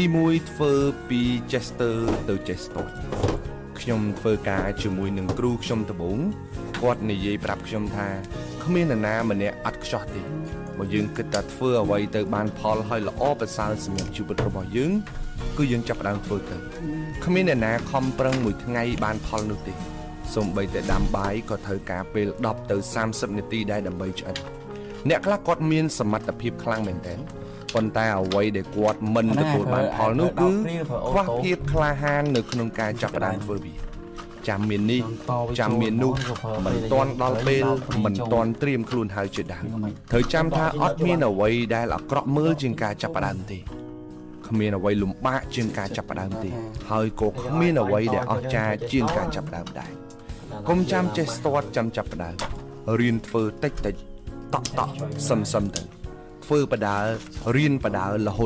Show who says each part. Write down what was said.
Speaker 1: ទីមួយធ្វើពី Chester ទៅ Chester ខ្ញុំធ្វើការជាមួយនឹងគ្រូខ្ញុំដំបូងគាត់និយាយប្រាប់ខ្ញុំថាគ្មាននរណាម្នាក់អត់ខ្ចោះទេបើយើងគិតថាធ្វើអ្វីទៅបានផលហើយល្អប្រសើរសម្រាប់ជីវិតរបស់យើងគឺយើងចាប់ផ្ដើមធ្វើទៅគ្មានអ្នកណាខំប្រឹងមួយថ្ងៃបានផលនោះទេសូម្បីតែដាំបាយក៏ត្រូវការពេល10ទៅ30នាទីដែរដើម្បីឆ្អិនអ្នកខ្លះគាត់មានសមត្ថភាពខ្លាំងមែនទែនប៉ុន្តែអ្វីដែលគាត់មិនទទួលបានផលនោះគឺខ្វះភាពក្លាហាននៅក្នុងការចាប់ផ្ដើមធ្វើវាចាំមាននេះចាំមាននោះមិនទាន់ដល់ពេលមិនទាន់ត្រៀមខ្លួនហើយជាដើមត្រូវចាំថាអត់មានអ្វីដែលអាក្រក់មើលជាងការចាប់ផ្ដើមទេគ្មានអ្វីលំបាកជាងការចាប់ផ្ដើមទេហើយក៏គ្មានអ្វីដែលអស្ចារ្យជាងការចាប់ផ្ដើមដែរកុំចាំចេះស្ទាត់ចាំចាប់ផ្ដើមរៀនធ្វើតិចតិចតក់តក់សឹមទៅធ្វើបដាលរៀនបដាលរហូត